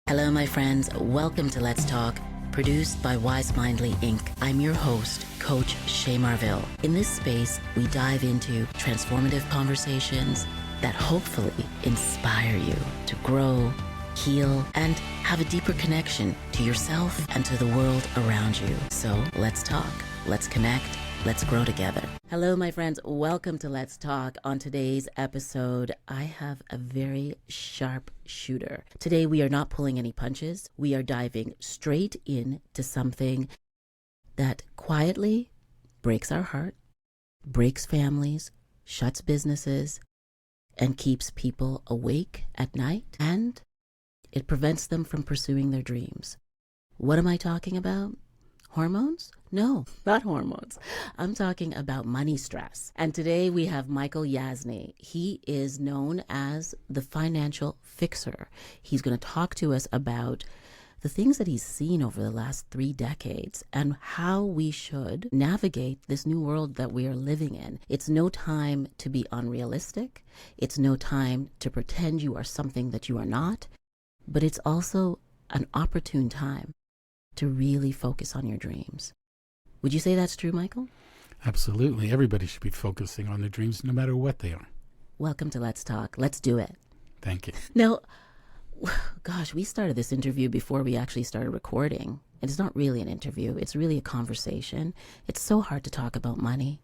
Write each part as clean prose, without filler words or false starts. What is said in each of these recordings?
Hello, my friends. Welcome to Let's Talk, produced by Wise Mindly Inc. I'm your host, Coach Shay Marville. In this space, we dive into transformative conversations that hopefully inspire you to grow, heal, and have a deeper connection to yourself and to the world around you. So let's talk, let's connect, let's grow together. Hello, my friends. Welcome to Let's Talk. On today's episode, I have a very sharp shooter. Today, we are not pulling any punches. We are diving straight into something that quietly breaks our heart, breaks families, shuts businesses, and keeps people awake at night, and it prevents them from pursuing their dreams. What am I talking about? Hormones? No, not hormones. I'm talking about money stress. And today we have Michael Yasny. He is known as the financial fixer. He's going to talk to us about the things that he's seen over the last 3 decades and how we should navigate this new world that we are living in. It's no time to be unrealistic. It's no time to pretend you are something that you are not. But it's also an opportune time to really focus on your dreams. Would you say that's true, Michael? Absolutely. Everybody should be focusing on their dreams no matter what they are. Welcome to Let's Talk. Let's do it. Thank you. Now, gosh, we started this interview before we actually started recording. And it's not really an interview. It's really a conversation. It's so hard to talk about money,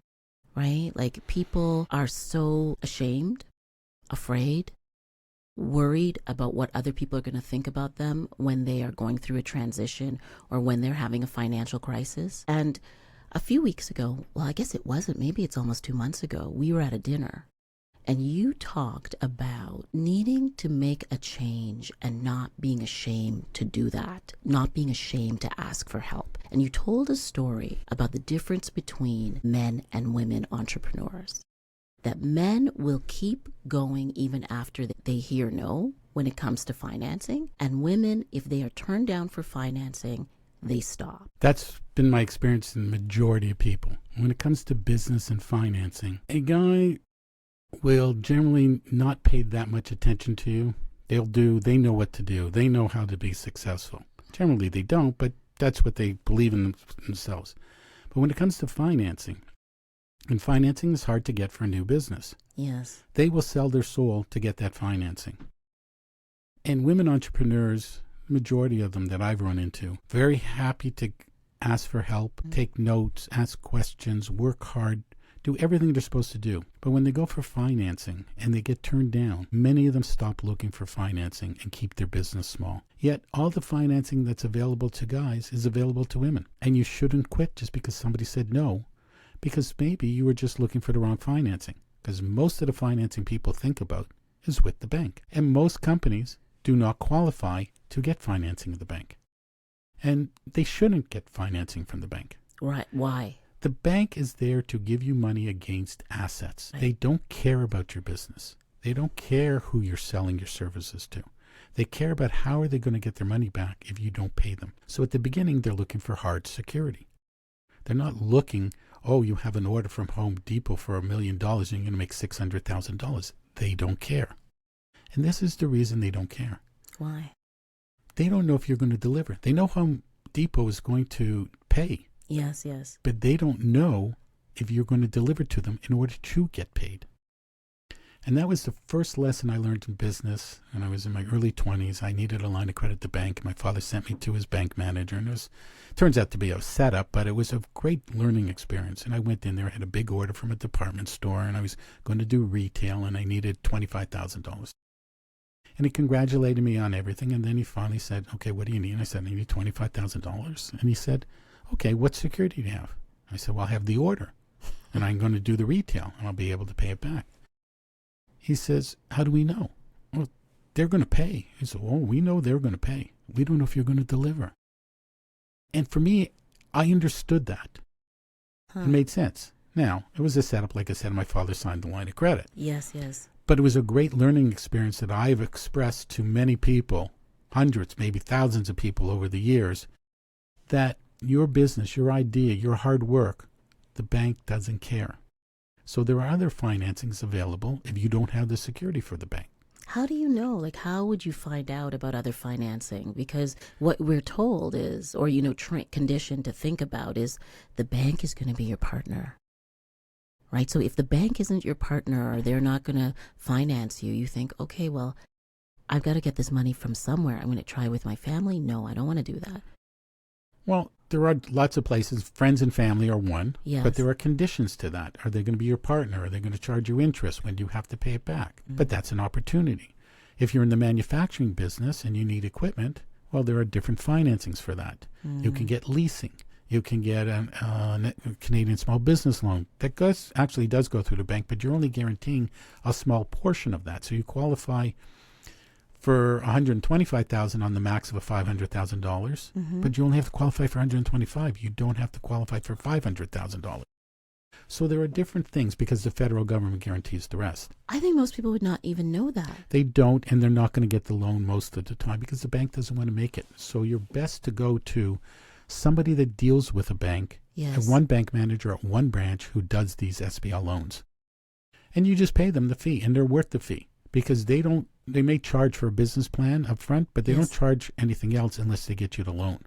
right? Like, people are so ashamed, afraid, worried about what other people are going to think about them when they are going through a transition or when they're having a financial crisis. And a few weeks ago, well, I guess it wasn't, maybe it's almost 2 months ago, we were at a dinner and you talked about needing to make a change and not being ashamed to do that, not being ashamed to ask for help. And you told a story about the difference between men and women entrepreneurs. That men will keep going even after they hear no when it comes to financing. And women, if they are turned down for financing, they stop. That's been my experience in the majority of people. When it comes to business and financing, a guy will generally not pay that much attention to you. They know what to do. They know how to be successful. Generally they don't, but that's what they believe in themselves. But when it comes to financing, and financing is hard to get for a new business. Yes. They will sell their soul to get that financing. And women entrepreneurs, majority of them that I've run into, very happy to ask for help, take notes, ask questions, work hard, do everything they're supposed to do. But when they go for financing and they get turned down, many of them stop looking for financing and keep their business small. Yet all the financing that's available to guys is available to women. And you shouldn't quit just because somebody said no. Because maybe you were just looking for the wrong financing. Because most of the financing people think about is with the bank. And most companies do not qualify to get financing at the bank. And they shouldn't get financing from the bank. Right. Why? The bank is there to give you money against assets. Right. They don't care about your business. They don't care who you're selling your services to. They care about how are they going to get their money back if you don't pay them. So at the beginning, they're looking for hard security. They're not looking, oh, you have an order from Home Depot for $1 million and you're going to make $600,000. They don't care. And this is the reason they don't care. Why? They don't know if you're going to deliver. They know Home Depot is going to pay. Yes, yes. But they don't know if you're going to deliver to them in order to get paid. And that was the first lesson I learned in business. When I was in my early 20s, I needed a line of credit at the bank. My father sent me to his bank manager, and it turns out to be a setup, but it was a great learning experience. And I went in there, I had a big order from a department store, and I was going to do retail, and I needed $25,000. And he congratulated me on everything, and then he finally said, okay, what do you need? And I said, I need $25,000. And he said, okay, what security do you have? I said, well, I have the order, and I'm going to do the retail, and I'll be able to pay it back. He says, how do we know? Well, they're going to pay. He said, oh, we know they're going to pay. We don't know if you're going to deliver. And for me, I understood that. It made sense. Now, it was a setup, like I said, my father signed the line of credit. Yes, yes. But it was a great learning experience that I've expressed to many people, hundreds, maybe thousands of people over the years, that your business, your idea, your hard work, the bank doesn't care. So there are other financings available if you don't have the security for the bank. How do you know? Like, how would you find out about other financing? Because what we're told is, or, conditioned to think about is the bank is going to be your partner, right? So if the bank isn't your partner or they're not going to finance you, you think, okay, well, I've got to get this money from somewhere. I'm going to try with my family. No, I don't want to do that. Well, there are lots of places. Friends and family are one, Yes. but there are conditions to that. Are they going to be your partner? Are they going to charge you interest? When do you have to pay it back? But that's an opportunity. If you're in the manufacturing business and you need equipment, well, there are different financings for that. You can get leasing. You can get a Canadian small business loan that actually does go through the bank, but you're only guaranteeing a small portion of that. So you qualify for $125,000 on the max of a $500,000, but you only have to qualify for $125,000. You don't have to qualify for $500,000. So there are different things because the federal government guarantees the rest. I think most people would not even know that. They don't, and they're not going to get the loan most of the time because the bank doesn't want to make it. So you're best to go to somebody that deals with a bank, Yes. one bank manager at one branch who does these SBL loans. And you just pay them the fee, and they're worth the fee because they may charge for a business plan up front, but they Yes. don't charge anything else unless they get you the loan.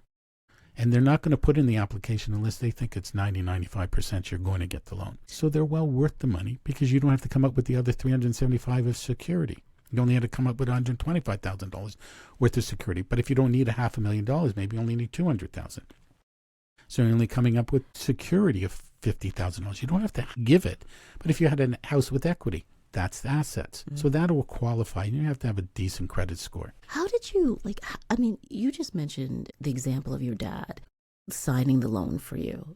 And they're not going to put in the application unless they think it's 95% you're going to get the loan. So they're well worth the money because you don't have to come up with the other $375 of security. You only had to come up with $125,000 worth of security. But if you don't need $500,000, maybe you only need $200,000. So you're only coming up with security of $50,000. You don't have to give it. But if you had a house with equity, that's the assets. So that will qualify. You have to have a decent credit score. How did you, you just mentioned the example of your dad signing the loan for you,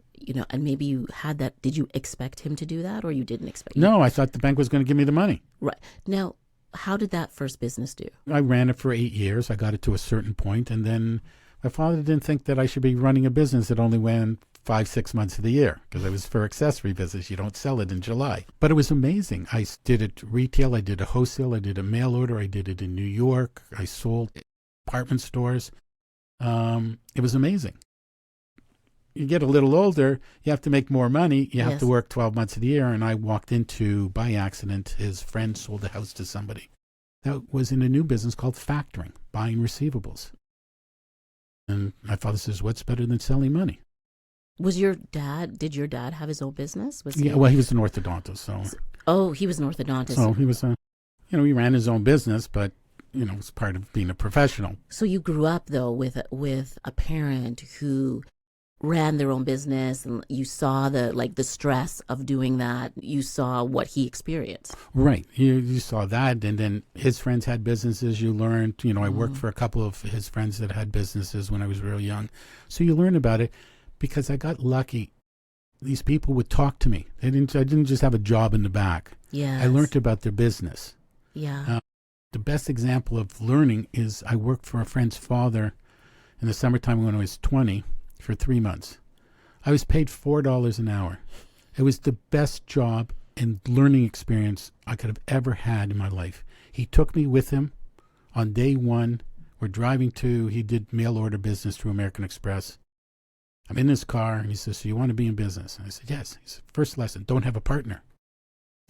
and maybe you had that. Did you expect him to do that or you didn't expect? No, I thought the bank was going to give me the money. Right. Now, how did that first business do? I ran it for 8 years. I got it to a certain point, and then my father didn't think that I should be running a business that only ran 5-6 months of the year because it was for accessory business. You don't sell it in July. But it was amazing. I did it retail. I did a wholesale. I did a mail order. I did it in New York. I sold department stores. It was amazing. You get a little older, you have to make more money. You have Yes. to work 12 months of the year. And I walked into, by accident, his friend sold a house to somebody that was in a new business called factoring, buying receivables. And my father says, what's better than selling money? Did your dad have his own business? Yeah, well, he was an orthodontist, so. Oh, he was an orthodontist. So he was he ran his own business, but, it was part of being a professional. So you grew up, though, with a parent who ran their own business, and you saw the stress of doing that. You saw what he experienced. Right. You saw that, and then his friends had businesses. You learned, I worked for a couple of his friends that had businesses when I was real young. So you learn about it because I got lucky. These people would talk to me. I didn't just have a job in the back. Yeah. I learned about their business. Yeah. The best example of learning is I worked for a friend's father in the summertime when I was 20 for 3 months. I was paid $4 an hour. It was the best job and learning experience I could have ever had in my life. He took me with him on day one. We're driving he did mail order business through American Express. I'm in his car, and he says, so you want to be in business? And I said, yes. He said, first lesson, don't have a partner.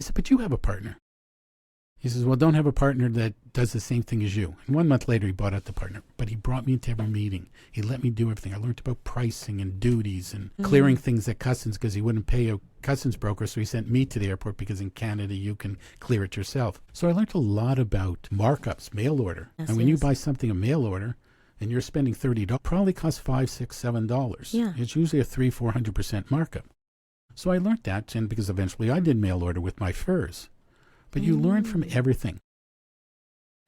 I said, but you have a partner. He says, well, don't have a partner that does the same thing as you. And 1 month later, he bought out the partner. But he brought me into every meeting. He let me do everything. I learned about pricing and duties and clearing things at customs because he wouldn't pay a customs broker. So he sent me to the airport because in Canada, you can clear it yourself. So I learned a lot about markups, mail order. Yes, and when you yes. buy something, a mail order, and you're spending $30, probably costs $5, $6, $7. Yeah. It's usually a 300-400% markup. So I learned that, and because eventually I did mail order with my furs. But you learn from everything.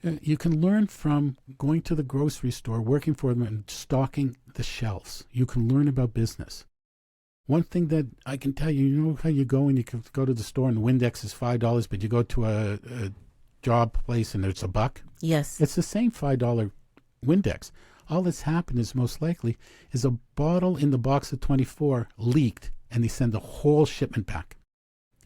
You can learn from going to the grocery store, working for them, and stocking the shelves. You can learn about business. One thing that I can tell you, you know how you go and you can go to the store and the Windex is $5, but you go to a job place and it's $1? Yes. It's the same $5 Windex. All that's happened is most likely is a bottle in the box of 24 leaked, and they send the whole shipment back.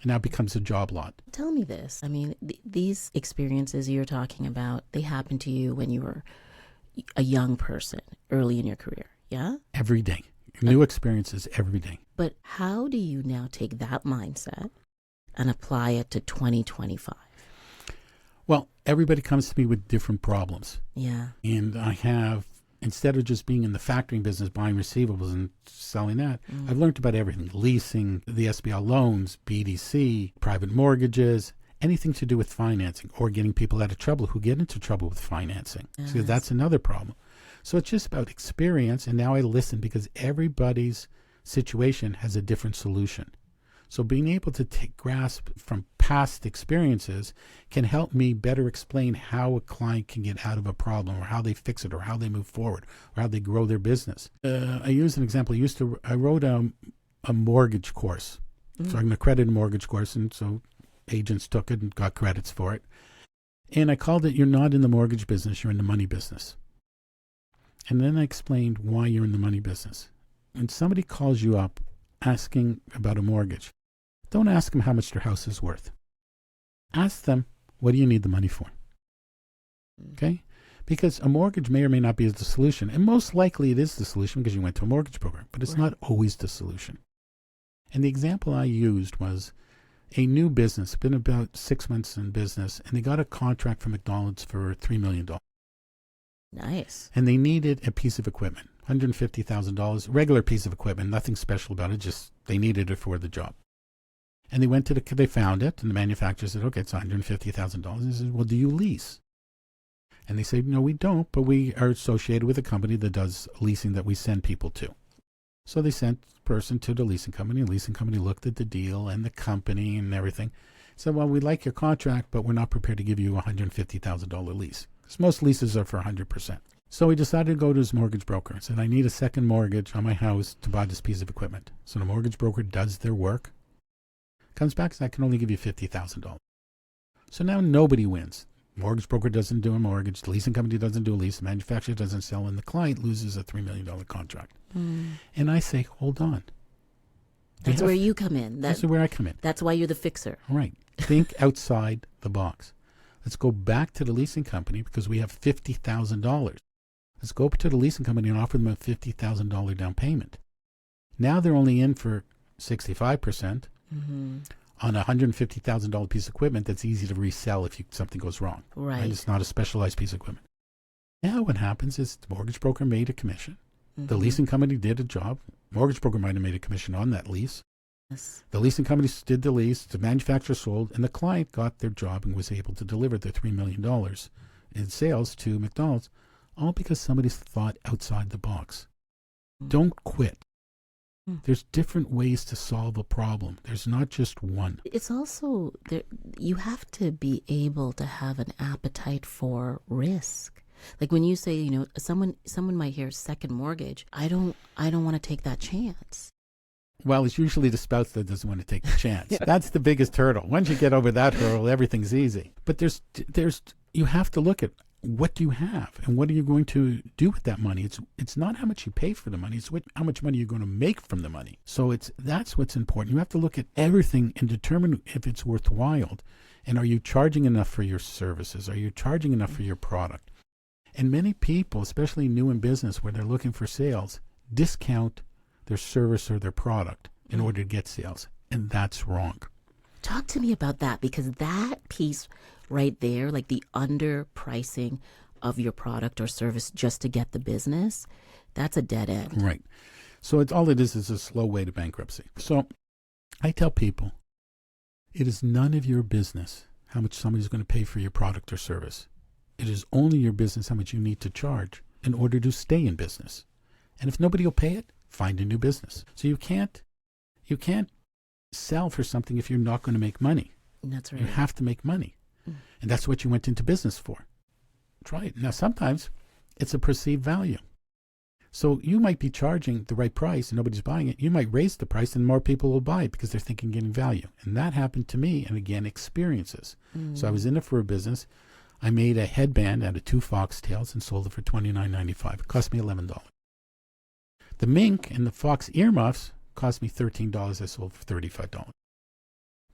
And now it becomes a job lot. Tell me this. I mean, these experiences you're talking about, they happened to you when you were a young person, early in your career, yeah? Every day. New experiences every day. But how do you now take that mindset and apply it to 2025? Well, everybody comes to me with different problems. Yeah. And I have, instead of just being in the factoring business, buying receivables and selling that, I've learned about everything. Leasing, the SBL loans, BDC, private mortgages, anything to do with financing or getting people out of trouble who get into trouble with financing. Yes. So that's another problem. So it's just about experience. And now I listen because everybody's situation has a different solution. So being able to take grasp from past experiences can help me better explain how a client can get out of a problem or how they fix it or how they move forward or how they grow their business. I use an example. I wrote a mortgage course. So I'm an accredited mortgage course, and so agents took it and got credits for it. And I called it, You're Not in the Mortgage Business, You're in the Money Business. And then I explained why you're in the money business. When somebody calls you up asking about a mortgage, don't ask them how much their house is worth. Ask them, what do you need the money for? Okay? Because a mortgage may or may not be the solution. And most likely it is the solution because you went to a mortgage broker. But it's not always the solution. And the example I used was a new business, been about 6 months in business, and they got a contract from McDonald's for $3 million. Nice. And they needed a piece of equipment, $150,000, regular piece of equipment, nothing special about it, just they needed it for the job. And they went to they found it, and the manufacturer said, okay, it's $150,000. They said, well, do you lease? And they said, no, we don't, but we are associated with a company that does leasing that we send people to. So they sent the person to the leasing company. The leasing company looked at the deal and the company and everything. Said, well, we like your contract, but we're not prepared to give you a $150,000 lease. Because most leases are for 100%. So he decided to go to his mortgage broker and said, I need a second mortgage on my house to buy this piece of equipment. So the mortgage broker does their work. Comes back and says, I can only give you $50,000. So now nobody wins. Mortgage broker doesn't do a mortgage. The leasing company doesn't do a lease. The manufacturer doesn't sell. And the client loses a $3 million contract. And I say, hold on. That's where you come in. That's where I come in. That's why you're the fixer. Right. Think outside the box. Let's go back to the leasing company because we have $50,000. Let's go up to the leasing company and offer them a $50,000 down payment. Now they're only in for 65%. On a $150,000 piece of equipment that's easy to resell if something goes wrong. Right. It's not a specialized piece of equipment. Now what happens is the mortgage broker made a commission. The leasing company did a job. Mortgage broker might have made a commission on that lease. Yes. The leasing company did the lease. The manufacturer sold, and the client got their job and was able to deliver the $3 million in sales to McDonald's, all because somebody's thought outside the box. Don't quit. There's different ways to solve a problem. There's not just one. It's also, you have to be able to have an appetite for risk. Like when you say, someone might hear second mortgage. I don't want to take that chance. Well, it's usually the spouse that doesn't want to take the chance. That's the biggest hurdle. Once you get over that hurdle, everything's easy. But you have to look at what do you have and what are you going to do with that money. It's not how much you pay for the money. It's how much money you're going to make from the money. So that's what's important. You have to look at everything and determine if it's worthwhile. And are you charging enough for your services? Are you charging enough for your product? And many people, especially new in business where they're looking for sales, discount their service or their product in order to get sales. And that's wrong. Talk to me about that, because that piece right there, like the underpricing of your product or service just to get the business, that's a dead end. Right. So all it is a slow way to bankruptcy. So I tell people, it is none of your business how much somebody's going to pay for your product or service. It is only your business how much you need to charge in order to stay in business. And if nobody will pay it, find a new business. So you can't sell for something if you're not going to make money. That's right. You have to make money. And that's what you went into business for. Try it. Now, sometimes it's a perceived value. So you might be charging the right price and nobody's buying it. You might raise the price and more people will buy it because they're thinking getting value. And that happened to me, and again, experiences. So I was in it for a business. I made a headband out of 2 foxtails and sold it for $29.95. It cost me $11. The mink and the fox earmuffs cost me $13. I sold for $35.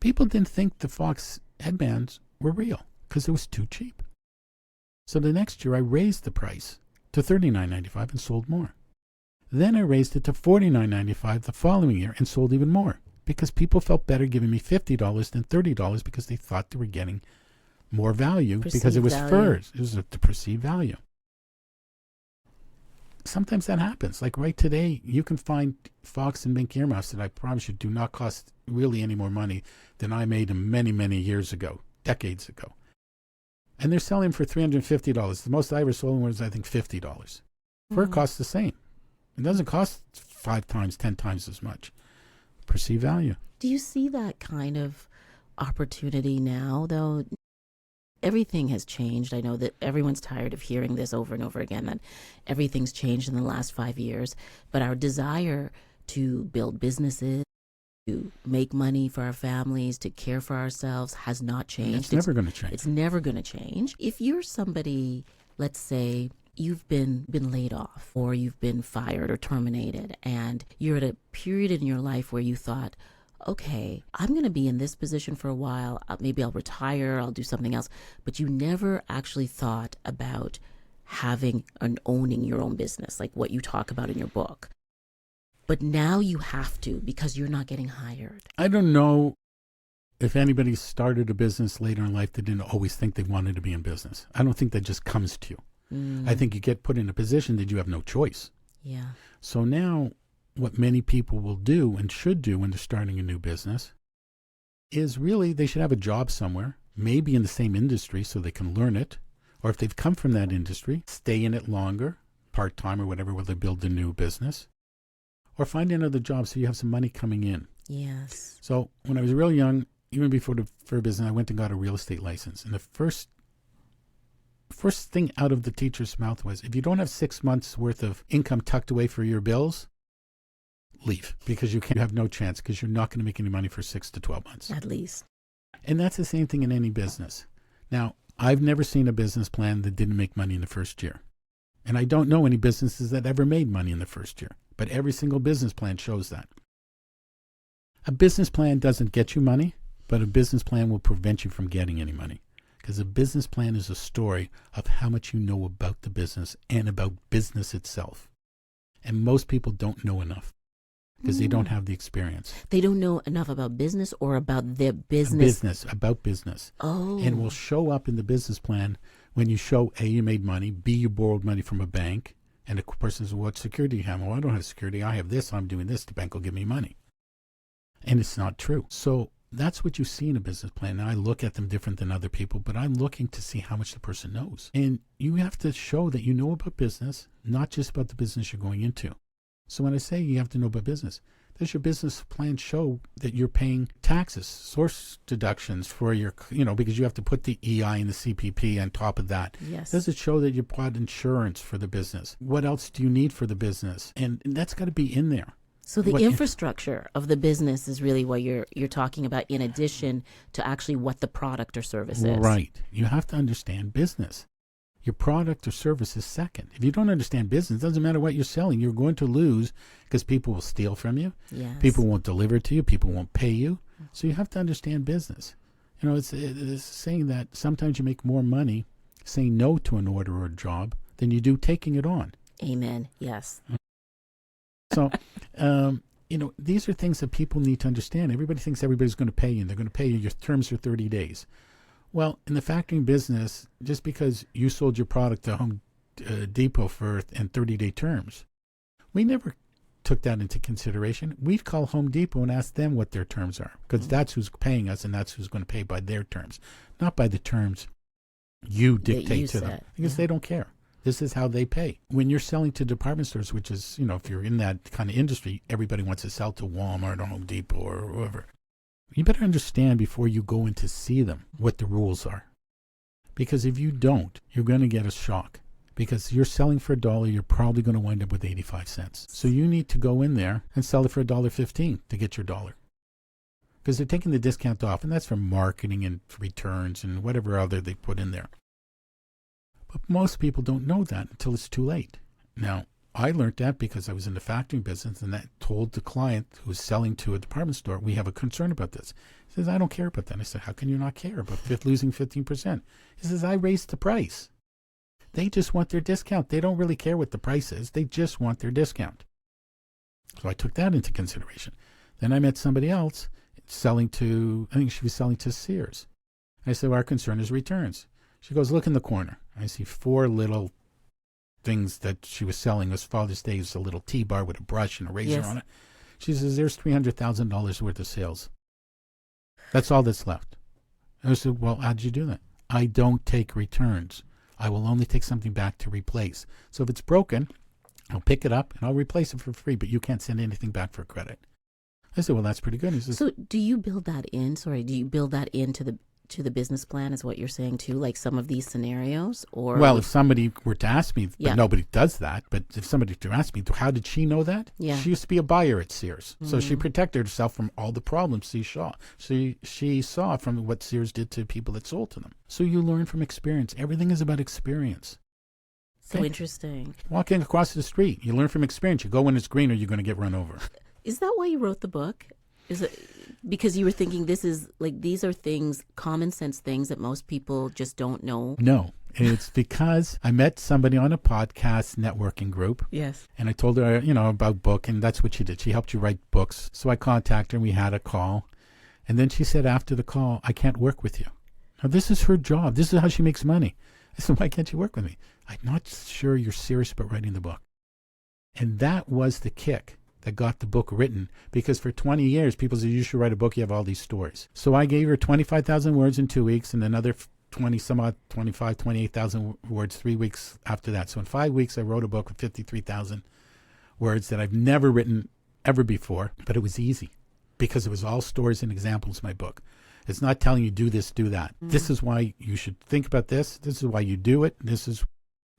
People didn't think the fox headbands were real because it was too cheap. So the next year I raised the price to $39.95 and sold more. Then I raised it to $49.95 the following year and sold even more because people felt better giving me $50 than $30 because they thought they were getting more value because Perceived it was value. first. It was the perceived value. Sometimes that happens. Like right today, you can find fox and mink earmuffs that I promise you do not cost really any more money than I made them many, many years ago, decades ago. And they're selling for $350. The most I ever sold was, I think, $50. Fur costs the same. It doesn't cost 5 times, 10 times as much. Perceived value. Do you see that kind of opportunity now, though? Everything has changed. I know that everyone's tired of hearing this over and over again, that everything's changed in the last 5 years. But our desire to build businesses, to make money for our families, to care for ourselves has not changed. It's never going to change. It's never going to change. If you're somebody, let's say, you've been laid off or you've been fired or terminated, and you're at a period in your life where you thought, okay, I'm going to be in this position for a while. Maybe I'll retire. I'll do something else. But you never actually thought about having and owning your own business, like what you talk about in your book. But now you have to because you're not getting hired. I don't know if anybody started a business later in life that didn't always think they wanted to be in business. I don't think that just comes to you. I think you get put in a position that you have no choice. Yeah. So now what many people will do and should do when they're starting a new business is really they should have a job somewhere, maybe in the same industry so they can learn it. Or if they've come from that industry, stay in it longer, part-time or whatever, while they build a new business. Or find another job so you have some money coming in. Yes. So when I was real young, even before the fur business, I went and got a real estate license. And the first thing out of the teacher's mouth was, if you don't have 6 months worth of income tucked away for your bills, leave, because you have no chance, because you're not going to make any money for 6 to 12 months. At least. And that's the same thing in any business. Now, I've never seen a business plan that didn't make money in the first year. And I don't know any businesses that ever made money in the first year. But every single business plan shows that. A business plan doesn't get you money, but a business plan will prevent you from getting any money. Because a business plan is a story of how much you know about the business and about business itself. And most people don't know enough because they don't have the experience. They don't know enough about business or about their business? About business. Oh. And will show up in the business plan when you show, A, you made money, B, you borrowed money from a bank, and the person says, well, what security do you have? Well, I don't have security. I have this. I'm doing this. The bank will give me money. And it's not true. So that's what you see in a business plan. And I look at them different than other people, but I'm looking to see how much the person knows. And you have to show that you know about business, not just about the business you're going into. So when I say you have to know about business, does your business plan show that you're paying taxes, source deductions for your, because you have to put the EI and the CPP on top of that. Yes. Does it show that you bought insurance for the business? What else do you need for the business? And that's got to be in there. So the infrastructure of the business is really what you're talking about, in addition to actually what the product or service is. Right. You have to understand business. Your product or service is second. If you don't understand business, it doesn't matter what you're selling. You're going to lose because people will steal from you. Yes. People won't deliver to you. People won't pay you. So you have to understand business. It's saying that sometimes you make more money saying no to an order or a job than you do taking it on. Amen. Yes. So, these are things that people need to understand. Everybody thinks everybody's going to pay you, and they're going to pay you. Your terms are 30 days. Well, in the factoring business, just because you sold your product to Home Depot for 30-day terms, we never took that into consideration. We'd call Home Depot and ask them what their terms are, because that's who's paying us, and that's who's going to pay by their terms, not by the terms you dictate to them, because they don't care. This is how they pay. When you're selling to department stores, which is, if you're in that kind of industry, everybody wants to sell to Walmart or Home Depot or whoever. You better understand before you go in to see them what the rules are. Because if you don't, you're going to get a shock. Because you're selling for $1, you're probably going to wind up with 85 cents. So you need to go in there and sell it for $1.15 to get your dollar. Because they're taking the discount off, and that's for marketing and for returns and whatever other they put in there. But most people don't know that until it's too late. Now, I learned that because I was in the factoring business, and that told the client who was selling to a department store, we have a concern about this. He says, I don't care about that. I said, how can you not care about losing 15%? He says, I raised the price. They just want their discount. They don't really care what the price is. They just want their discount. So I took that into consideration. Then I met somebody else selling to, I think she was selling to Sears. I said, well, our concern is returns. She goes, look in the corner. I see 4 little things that she was selling. It was Father's Day. It was a little T-bar with a brush and a razor on it. She says, there's $300,000 worth of sales. That's all that's left. I said, well, how'd you do that? I don't take returns. I will only take something back to replace. So if it's broken, I'll pick it up and I'll replace it for free, but you can't send anything back for credit. I said, well, that's pretty good. He says, so do you build that in? Do you build that into the business plan, is what you're saying too, like some of these scenarios? Or well, if somebody were to ask me, but nobody does that, but if somebody were to ask me, how did she know that? Yeah. She used to be a buyer at Sears. So she protected herself from all the problems she saw from what Sears did to people that sold to them. So you learn from experience. Everything is about experience. So interesting. Walking across the street, you learn from experience. You go when it's green or you're going to get run over. Is that why you wrote the book? Is it because you were thinking these are things, common sense things that most people just don't know? No, it's because I met somebody on a podcast networking group. Yes. And I told her, about book, and that's what she did. She helped you write books. So I contacted her and we had a call. And then she said after the call, I can't work with you. Now, this is her job. This is how she makes money. I said, why can't you work with me? I'm not sure you're serious about writing the book. And that was the kick that got the book written, because for 20 years, people said, you should write a book, you have all these stories. So I gave her 25,000 words in 2 weeks and another 28,000 words 3 weeks after that. So in 5 weeks, I wrote a book with 53,000 words that I've never written ever before, but it was easy because it was all stories and examples, my book. It's not telling you do this, do that. This is why you should think about this. This is why you do it. This is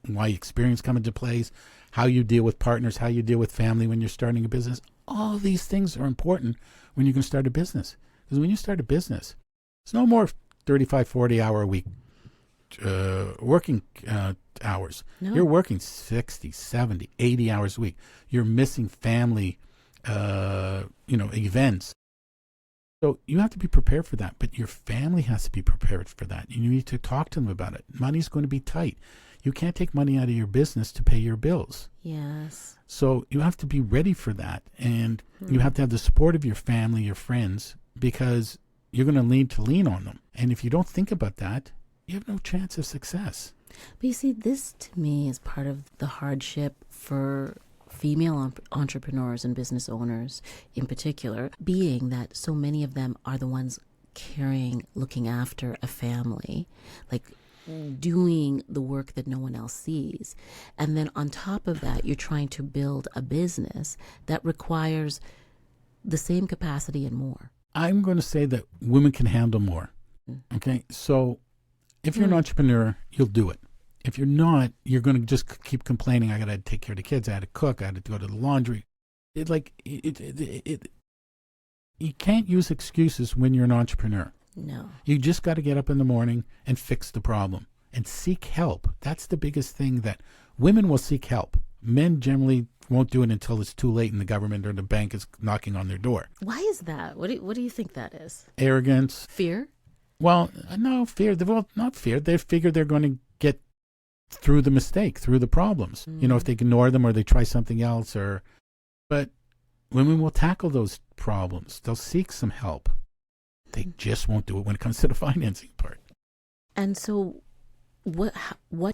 why experience come into place, how you deal with partners, how you deal with family when you're starting a business. All these things are important when you're going to start a business. Because when you start a business, it's no more 35, 40-hour a week working hours. No. You're working 60, 70, 80 hours a week. You're missing family, events. So you have to be prepared for that, but your family has to be prepared for that. You need to talk to them about it. Money's going to be tight. You can't take money out of your business to pay your bills. Yes. So you have to be ready for that. And you have to have the support of your family, your friends, because you're going to need to lean on them. And if you don't think about that, you have no chance of success. But you see, this to me is part of the hardship for female entrepreneurs and business owners in particular, being that so many of them are the ones looking after a family, like doing the work that no one else sees. And then on top of that, you're trying to build a business that requires the same capacity and more. I'm going to say that women can handle more. Okay, so if you're an entrepreneur, you'll do it. If you're not, you're going to just keep complaining. I got to take care of the kids. I had to cook. I had to go to the laundry. You can't use excuses when you're an entrepreneur. No. You just got to get up in the morning and fix the problem and seek help. That's the biggest thing, that women will seek help. Men generally won't do it until it's too late and the government or the bank is knocking on their door. Why is that? What do you think that is? Arrogance. Fear? Well, no, fear. Well, not fear. They figure they're going to get through the mistake, through the problems. If they ignore them or they try something else. But women will tackle those problems. They'll seek some help. They just won't do it when it comes to the financing part. And so what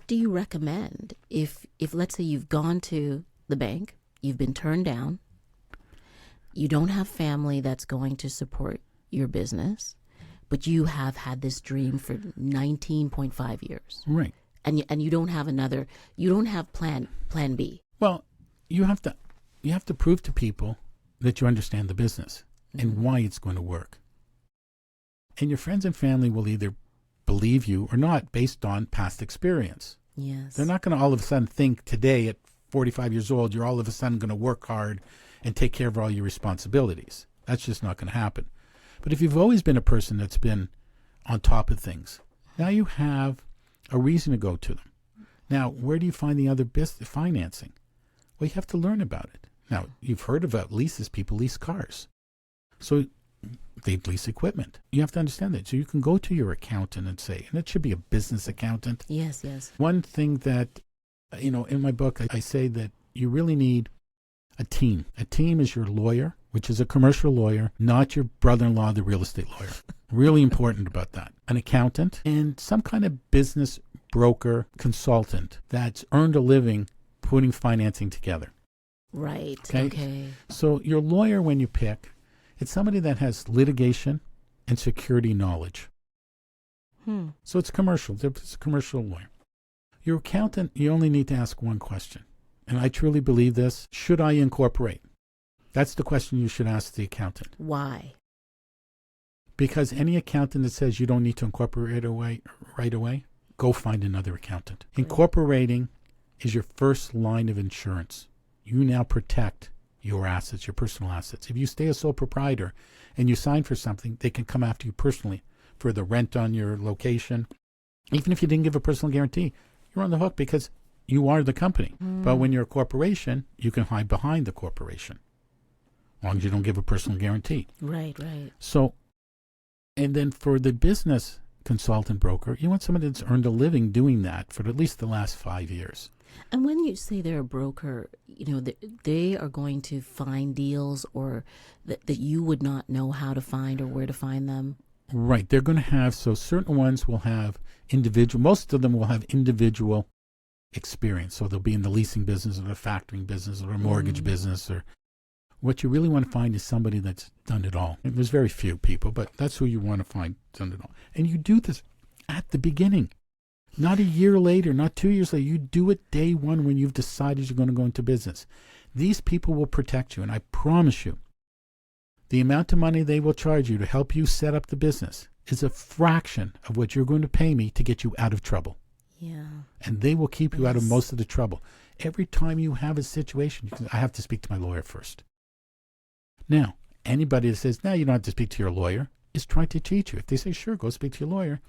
do you recommend if let's say you've gone to the bank, you've been turned down, you don't have family that's going to support your business, but you have had this dream for 19.5 years. Right. And you don't have plan B. Well, you have to prove to people that you understand the business and why it's going to work. And your friends and family will either believe you or not based on past experience. Yes. They're not going to all of a sudden think today at 45 years old, you're all of a sudden going to work hard and take care of all your responsibilities. That's just not going to happen. But if you've always been a person that's been on top of things, now you have a reason to go to them. Now, where do you find the other business financing? Well, you have to learn about it. Now, you've heard about leases. People lease cars. So they lease equipment. You have to understand that. So you can go to your accountant and say, and it should be a business accountant. Yes, yes. One thing that, in my book, I say that you really need A team. A team is your lawyer, which is a commercial lawyer, not your brother-in-law, the real estate lawyer. Really important about that. An accountant and some kind of business broker consultant that's earned a living putting financing together. Right. Okay. So your lawyer, when you pick, it's somebody that has litigation and security knowledge. So it's commercial. It's a commercial lawyer. Your accountant, you only need to ask one question. And I truly believe this. Should I incorporate? That's the question you should ask the accountant. Why? Because any accountant that says you don't need to incorporate right away, go find another accountant. Right. Incorporating is your first line of insurance. You now protect your assets, your personal assets. If you stay a sole proprietor and you sign for something, they can come after you personally for the rent on your location. Even if you didn't give a personal guarantee, you're on the hook because you are the company. But when you're a corporation, you can hide behind the corporation as long as you don't give a personal guarantee. Right. So, and then for the business consultant broker, you want somebody that's earned a living doing that for at least the last 5 years. And when you say they're a broker, they are going to find deals or that you would not know how to find or where to find them. Right. They're going to have, so certain ones will have individual, most of them will have individual experience. So they'll be in the leasing business or the factoring business or the mortgage business. Or what you really want to find is somebody that's done it all. And there's very few people, but that's who you want to find done it all. And you do this at the beginning. Not a year later, not 2 years later. You do it day one when you've decided you're going to go into business. These people will protect you, and I promise you, the amount of money they will charge you to help you set up the business is a fraction of what you're going to pay me to get you out of trouble. Yeah. And they will keep you out of most of the trouble. Every time you have a situation, I have to speak to my lawyer first. Now, anybody that says, no, you don't have to speak to your lawyer, is trying to cheat you. If they say, sure, go speak to your lawyer,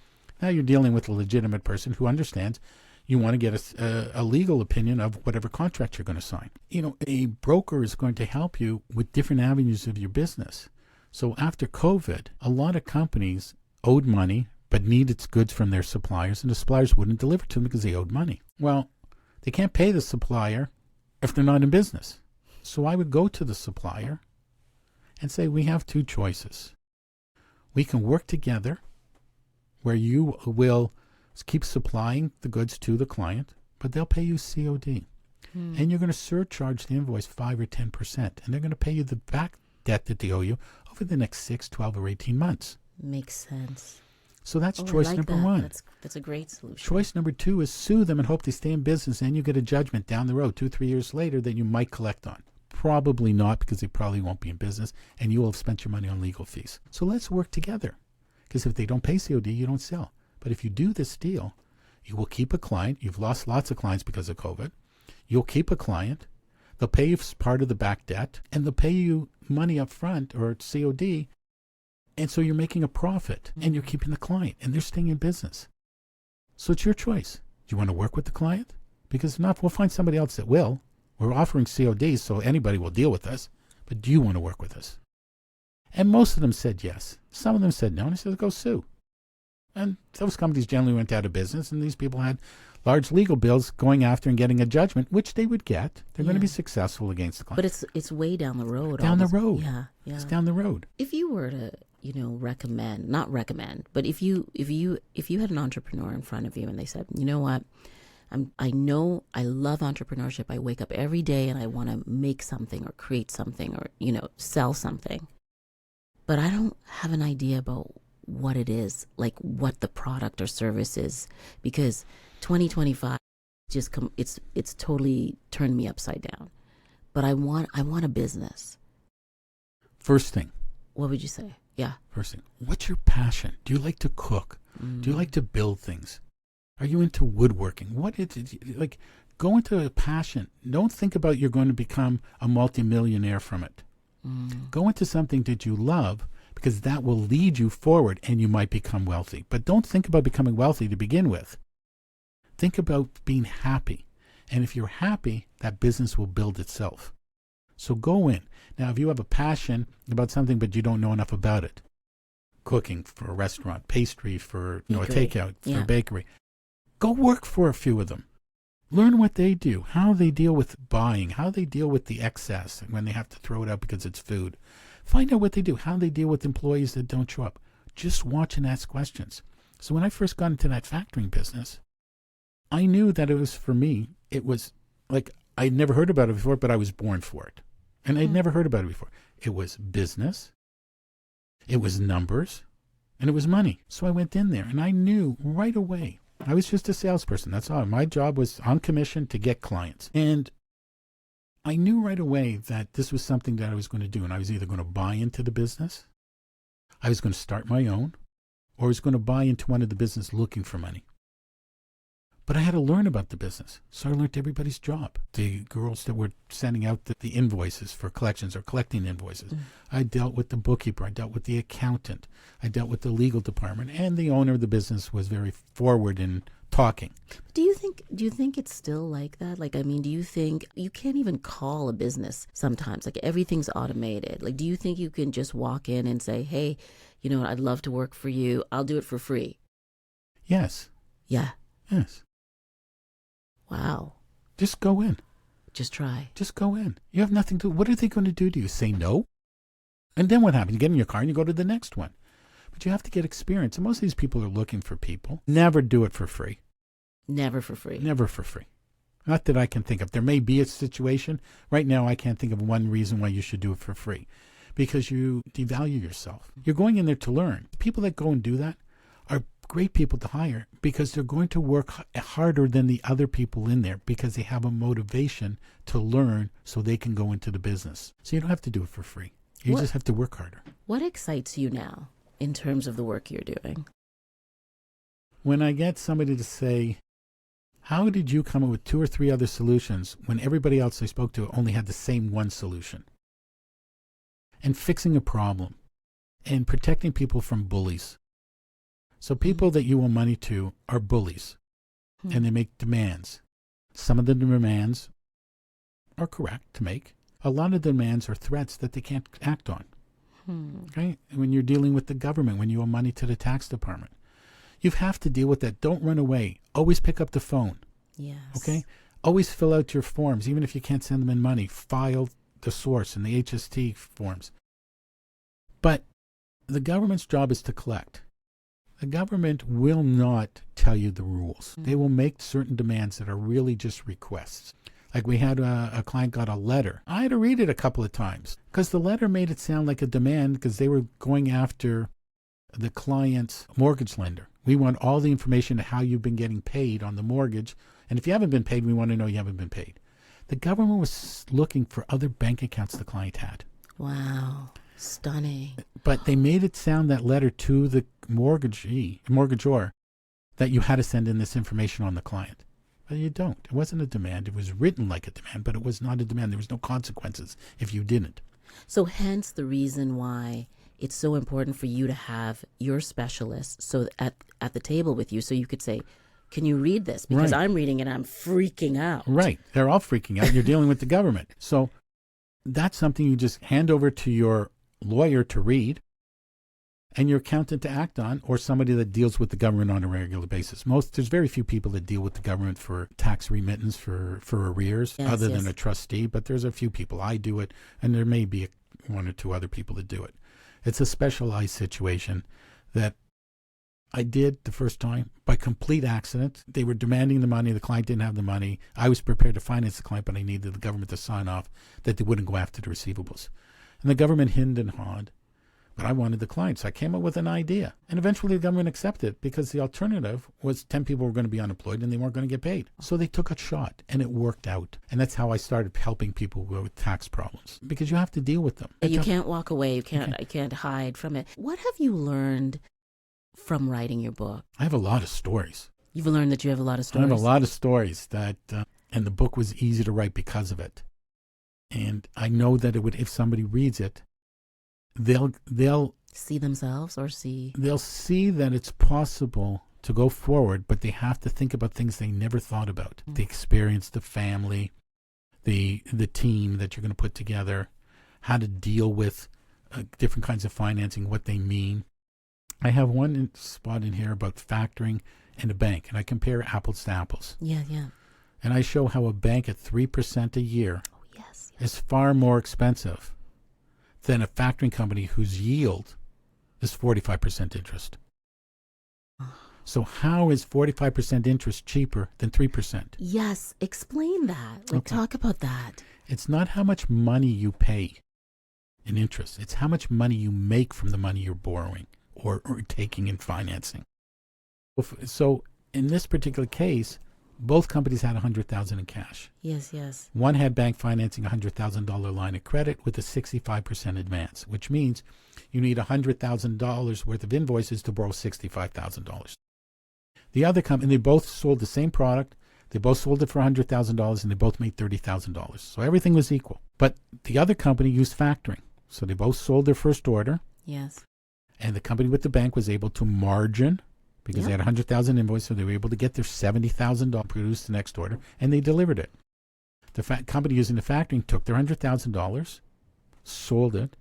now you're dealing with a legitimate person who understands you want to get a legal opinion of whatever contract you're going to sign. A broker is going to help you with different avenues of your business. So after COVID, a lot of companies owed money but needed goods from their suppliers, and the suppliers wouldn't deliver to them because they owed money. Well, they can't pay the supplier if they're not in business. So I would go to the supplier and say, we have two choices. We can work together where you will keep supplying the goods to the client, but they'll pay you COD. And you're going to surcharge the invoice 5 or 10%, and they're going to pay you the back debt that they owe you over the next 6, 12, or 18 months. Makes sense. So that's choice number one. That's a great solution. Choice number two is sue them and hope they stay in business, and you get a judgment down the road 2-3 years later that you might collect on. Probably not, because they probably won't be in business, and you will have spent your money on legal fees. So let's work together, because if they don't pay COD, you don't sell. But if you do this deal, you will keep a client. You've lost lots of clients because of COVID. You'll keep a client. They'll pay you part of the back debt, and they'll pay you money up front or COD. And so you're making a profit, and you're keeping the client, and they're staying in business. So it's your choice. Do you want to work with the client? Because if not, we'll find somebody else that will. We're offering COD, so anybody will deal with us. But do you want to work with us? And most of them said yes. Some of them said no, and I said, go sue. And those companies generally went out of business, and these people had large legal bills going after and getting a judgment, which they would get. They're going to be successful against the client. But it's way down the road. Down the road. Yeah. It's down the road. If you were to, not recommend, but if you had an entrepreneur in front of you and they said, you know what, I know I love entrepreneurship. I wake up every day and I want to make something or create something or, sell something. But I don't have an idea about what it is, like what the product or service is, because 2025 it's totally turned me upside down. But I want a business. First thing. What would you say? Yeah. First thing. What's your passion? Do you like to cook? Do you like to build things? Are you into woodworking? What is it? Like, go into a passion. Don't think about you're going to become a multimillionaire from it. Go into something that you love, because that will lead you forward and you might become wealthy. But don't think about becoming wealthy to begin with. Think about being happy. And if you're happy, that business will build itself. So go in. Now, if you have a passion about something but you don't know enough about it, cooking for a restaurant, pastry for a takeout, for a bakery, go work for a few of them. Learn what they do, how they deal with buying, how they deal with the excess when they have to throw it out because it's food. Find out what they do, how they deal with employees that don't show up. Just watch and ask questions. So when I first got into that factoring business, I knew that it was for me. It was like I'd never heard about it before, but I was born for it. And I'd never heard about it before. It was business, it was numbers, and it was money. So I went in there and I knew right away. I was just a salesperson. That's all. My job was on commission to get clients. And I knew right away that this was something that I was going to do. And I was either going to buy into the business, I was going to start my own, or I was going to buy into one of the business looking for money. But I had to learn about the business. So I learned everybody's job. The girls that were sending out the invoices for collections or collecting invoices. I dealt with the bookkeeper. I dealt with the accountant. I dealt with the legal department. And the owner of the business was very forward in talking. Do you think it's still like that? Like, I mean, do you think you can't even call a business sometimes? Like, everything's automated. Like, do you think you can just walk in and say, hey, you know what, I'd love to work for you. I'll do it for free. Yes. Yeah. Yes. Wow. Just go in. Just try. Just go in. You have nothing to. What are they going to do to you? Say no? And then what happens? You get in your car and you go to the next one. But you have to get experience. And most of these people are looking for people. Never do it for free. Never for free. Never for free. Not that I can think of. There may be a situation. Right now, I can't think of one reason why you should do it for free. Because you devalue yourself. You're going in there to learn. People that go and do that are great people to hire because they're going to work harder than the other people in there because they have a motivation to learn so they can go into the business. So you don't have to do it for free. You just have to work harder. What excites you now in terms of the work you're doing? When I get somebody to say, how did you come up with 2 or 3 other solutions when everybody else I spoke to only had the same one solution? And fixing a problem and protecting people from bullies. So people that you owe money to are bullies, and they make demands. Some of the demands are correct to make. A lot of the demands are threats that they can't act on. Okay? When you're dealing with the government, when you owe money to the tax department, you have to deal with that. Don't run away. Always pick up the phone. Yes. Okay? Always fill out your forms, even if you can't send them in money. File the source in the HST forms. But the government's job is to collect. The government will not tell you the rules. They will make certain demands that are really just requests. Like we had a client got a letter. I had to read it a couple of times because the letter made it sound like a demand because they were going after the client's mortgage lender. We want all the information on how you've been getting paid on the mortgage. And if you haven't been paid, we want to know you haven't been paid. The government was looking for other bank accounts the client had. Wow. Stunning. But they made it sound, that letter to the mortgagor, that you had to send in this information on the client. But you don't. It wasn't a demand. It was written like a demand, but it was not a demand. There was no consequences if you didn't. So hence the reason why it's so important for you to have your specialist so at the table with you so you could say, can you read this? Because Right. I'm reading it and I'm freaking out. Right. They're all freaking out. You're dealing with the government. So that's something you just hand over to your lawyer to read and your accountant to act on, or somebody that deals with the government on a regular basis. There's very few people that deal with the government for tax remittance for arrears, Yes, other yes. than a trustee, but there's a few people. I do it, and there may be 1 or 2 other people that do it. It's a specialized situation that I did the first time by complete accident. They were demanding the money. The client didn't have the money. I was prepared to finance the client, but I needed the government to sign off that they wouldn't go after the receivables. And the government hemmed and hawed, but I wanted the client. So I came up with an idea. And eventually the government accepted it because the alternative was 10 people were going to be unemployed and they weren't going to get paid. So they took a shot and it worked out. And that's how I started helping people with tax problems, because you have to deal with them. You can't walk away. You can't hide from it. What have you learned from writing your book? I have a lot of stories. You've learned that you have a lot of I stories. have a lot of stories that, and the book was easy to write because of it. And I know that it would, if somebody reads it, they'll see themselves or see. They'll see that it's possible to go forward, but they have to think about things they never thought about. The experience, the family, the team that you're going to put together, how to deal with different kinds of financing, what they mean. I have spot in here about factoring and a bank, and I compare apples to apples. Yeah, yeah. And I show how a bank at 3% a year Yes. is far more expensive than a factoring company whose yield is 45% interest. So how is 45% interest cheaper than 3%? Yes. Explain that. Okay. Talk about that. It's not how much money you pay in interest. It's how much money you make from the money you're borrowing or taking in financing. So in this particular case, both companies had $100,000 in cash. Yes, yes. One had bank financing, $100,000 line of credit with a 65% advance, which means you need $100,000 worth of invoices to borrow $65,000. The other company, they both sold the same product. They both sold it for $100,000 and they both made $30,000. So everything was equal. But the other company used factoring. So they both sold their first order. Yes. And the company with the bank was able to margin because they had 100,000 invoices, so they were able to get their $70,000 produced the next order, and they delivered it. The company using the factoring took their $100,000, sold it,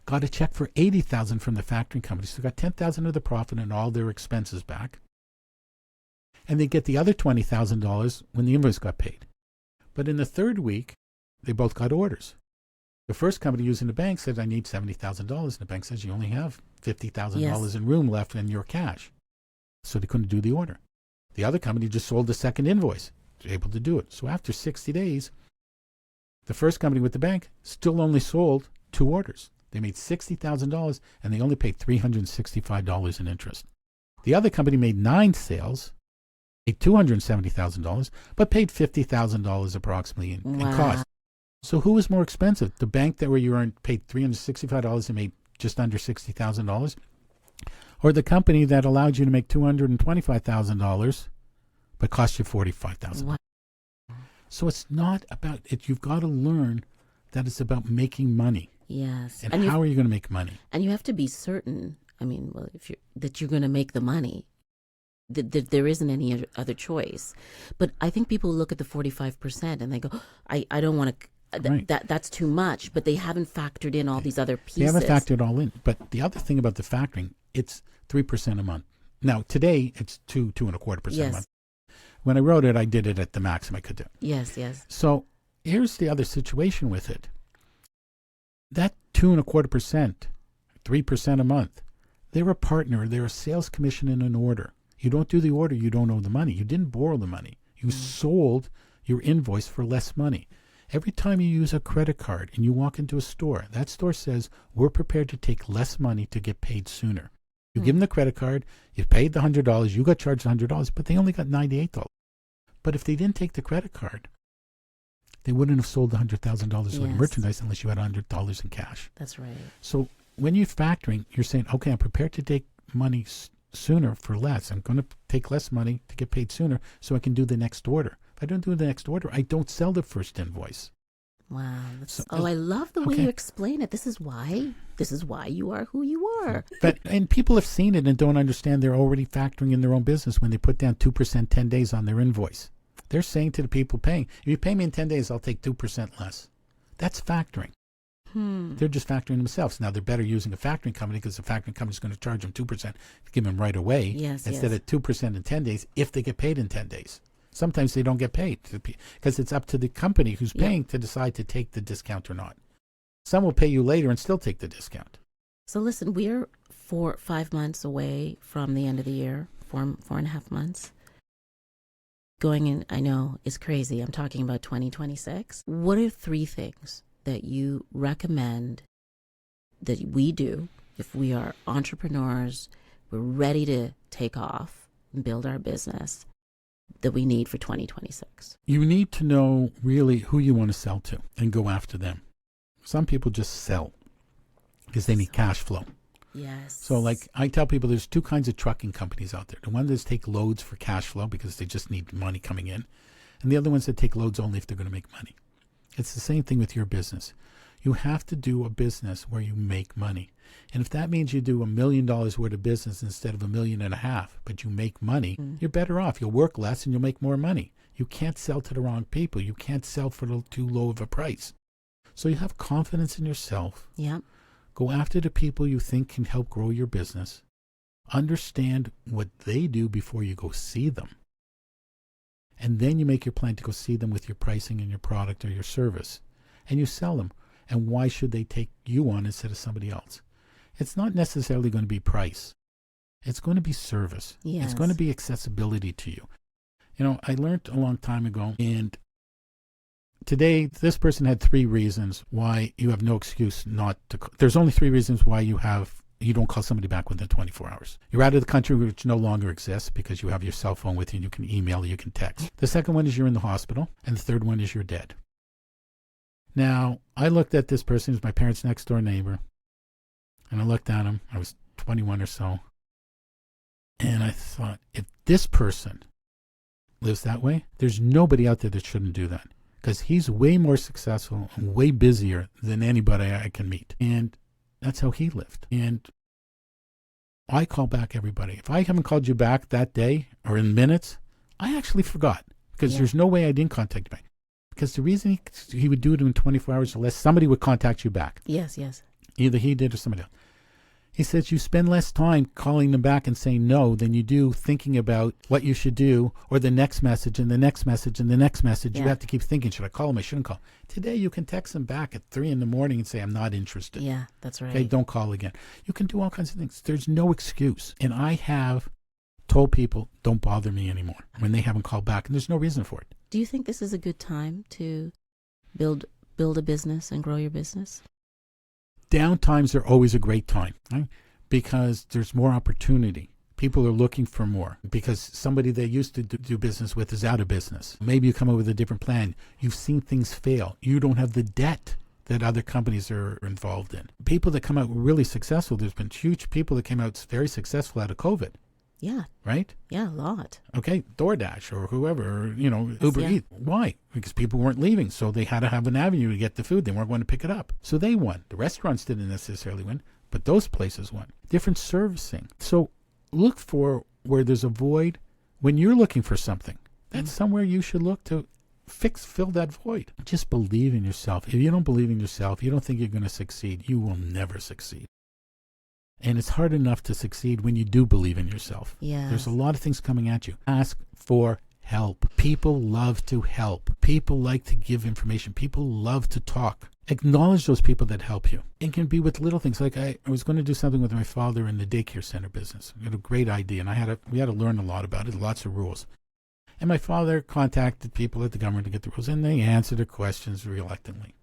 got a check for $80,000 from the factoring company, so got $10,000 of the profit and all their expenses back. And they get the other $20,000 when the invoice got paid. But in the third week, they both got orders. The first company using the bank said, I need $70,000. And the bank says, you only have $50,000 in room left in your cash. So they couldn't do the order. The other company just sold the second invoice. They were able to do it. So after 60 days, the first company with the bank still only sold 2 orders. They made $60,000 and they only paid $365 in interest. The other company made 9 sales, paid $270,000, but paid $50,000 approximately in cost. So who was more expensive? The bank that where you paid $365 and made just under $60,000, or the company that allowed you to make $225,000 but cost you $45,000? Wow. So it's not about it. You've got to learn that it's about making money. Yes. And how are you going to make money? And you have to be certain, that you're going to make the money. That there isn't any other choice. But I think people look at the 45% and they go, I don't want to. That's too much, but they haven't factored in all these other pieces. They haven't factored all in. But the other thing about the factoring, it's 3% a month. Now, today, it's 2.25% a month. When I wrote it, I did it at the maximum I could do. Yes, yes. So here's the other situation with it. That 2.25%, 3% a month, they're a partner. They're a sales commission in an order. You don't do the order, you don't owe the money. You didn't borrow the money. You sold your invoice for less money. Every time you use a credit card and you walk into a store, that store says, we're prepared to take less money to get paid sooner. You give them the credit card, you paid the $100, you got charged $100, but they only got $98. But if they didn't take the credit card, they wouldn't have sold the $100,000 worth of merchandise unless you had $100 in cash. That's right. So when you're factoring, you're saying, okay, I'm prepared to take money sooner for less. I'm going to take less money to get paid sooner so I can do the next order. If I don't do the next order, I don't sell the first invoice. Wow. I love the way you explain it. This is why you are who you are. And people have seen it and don't understand they're already factoring in their own business when they put down 2% 10 days on their invoice. They're saying to the people paying, if you pay me in 10 days, I'll take 2% less. That's factoring. They're just factoring themselves. Now, they're better using a factoring company because the factoring company is going to charge them 2% to give them right away instead of 2% in 10 days if they get paid in 10 days. Sometimes they don't get paid because it's up to the company who's paying to decide to take the discount or not. Some will pay you later and still take the discount. So listen, we're 5 months away from the end of the year, 4.5 months. Going in, I know, is crazy. I'm talking about 2026. What are 3 things that you recommend that we do if we are entrepreneurs, we're ready to take off and build our business, that we need for 2026? You need to know really who you want to sell to and go after them. Some people just sell because they need cash flow. Yes. So like I tell people there's 2 kinds of trucking companies out there. The ones that take loads for cash flow because they just need money coming in. And the other ones that take loads only if they're going to make money. It's the same thing with your business. You have to do a business where you make money. And if that means you do $1 million worth of business instead of $1.5 million, but you make money, you're better off. You'll work less and you'll make more money. You can't sell to the wrong people. You can't sell for too low of a price. So you have confidence in yourself. Yep. Go after the people you think can help grow your business. Understand what they do before you go see them. And then you make your plan to go see them with your pricing and your product or your service. And you sell them. And why should they take you on instead of somebody else? It's not necessarily going to be price. It's going to be service. Yes. It's going to be accessibility to you. You know, I learned a long time ago, and today this person had 3 reasons why you have no excuse not to. There's only 3 reasons why you don't call somebody back within 24 hours. You're out of the country, which no longer exists because you have your cell phone with you and you can email, you can text. The second one is you're in the hospital, and the third one is you're dead. Now, I looked at this person, who's my parents' next door neighbor, and I looked at him. I was 21 or so. And I thought, if this person lives that way, there's nobody out there that shouldn't do that. Because he's way more successful and way busier than anybody I can meet. And that's how he lived. And I call back everybody. If I haven't called you back that day or in minutes, I actually forgot. Because there's no way I didn't contact you back. Because the reason he would do it in 24 hours or less, somebody would contact you back. Yes, yes. Either he did or somebody else. He says you spend less time calling them back and saying no than you do thinking about what you should do or the next message and the next message and the next message. Yeah. You have to keep thinking, should I call them? I shouldn't call. Today you can text them back at 3 a.m. and say, I'm not interested. Yeah, that's right. Okay, don't call again. You can do all kinds of things. There's no excuse. And I have told people, don't bother me anymore when they haven't called back. And there's no reason for it. Do you think this is a good time to build a business and grow your business? Downtimes are always a great time, right? Because there's more opportunity. People are looking for more because somebody they used to do business with is out of business. Maybe you come up with a different plan. You've seen things fail. You don't have the debt that other companies are involved in. People that come out really successful, there's been huge people that came out very successful out of COVID. Yeah. Right? Yeah, a lot. Okay, DoorDash or whoever, or, Uber Eats. Why? Because people weren't leaving, so they had to have an avenue to get the food. They weren't going to pick it up. So they won. The restaurants didn't necessarily win, but those places won. Different servicing. So look for where there's a void. When you're looking for something, that's somewhere you should look to fill that void. Just believe in yourself. If you don't believe in yourself, you don't think you're going to succeed, you will never succeed. And it's hard enough to succeed when you do believe in yourself. Yeah. There's a lot of things coming at you. Ask for help. People love to help. People like to give information. People love to talk. Acknowledge those people that help you. It can be with little things. Like I was going to do something with my father in the daycare center business. We had a great idea, and we had to learn a lot about it, lots of rules. And my father contacted people at the government to get the rules, and they answered their questions reluctantly.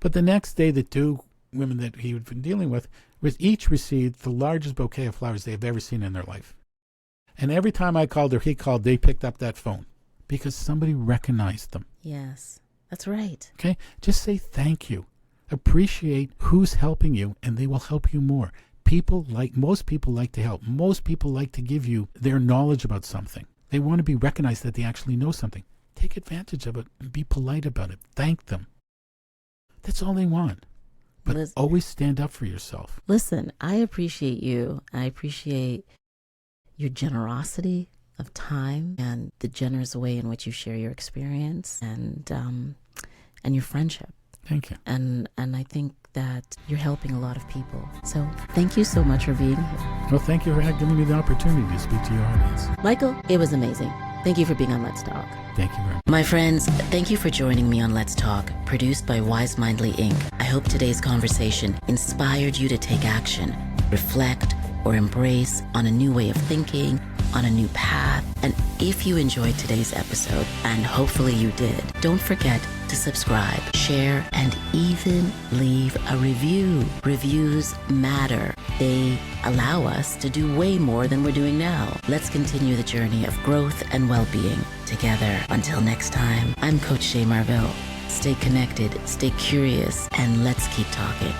But the next day, the 2 women that he had been dealing with each received the largest bouquet of flowers they have ever seen in their life. And every time I called or he called, they picked up that phone because somebody recognized them. Yes, that's right. Okay? Just say thank you. Appreciate who's helping you, and they will help you more. Most people like to help. Most people like to give you their knowledge about something. They want to be recognized that they actually know something. Take advantage of it and be polite about it. Thank them. That's all they want. But always stand up for yourself. Listen, I appreciate you. I appreciate your generosity of time and the generous way in which you share your experience and your friendship. Thank you. And I think that you're helping a lot of people. So thank you so much for being here. Well, thank you for giving me the opportunity to speak to your audience. Michael, it was amazing. Thank you for being on Let's Talk. Thank you very much. My friends, thank you for joining me on Let's Talk, produced by Wise Mindly Inc. I hope today's conversation inspired you to take action, reflect, or embrace on a new way of thinking, on a new path. And if you enjoyed today's episode, and hopefully you did, don't forget to subscribe, share, and even leave a review. Reviews matter. They allow us to do way more than we're doing now. Let's continue the journey of growth and well-being together. Until next time, I'm Coach Shay Marville. Stay connected, stay curious, and let's keep talking.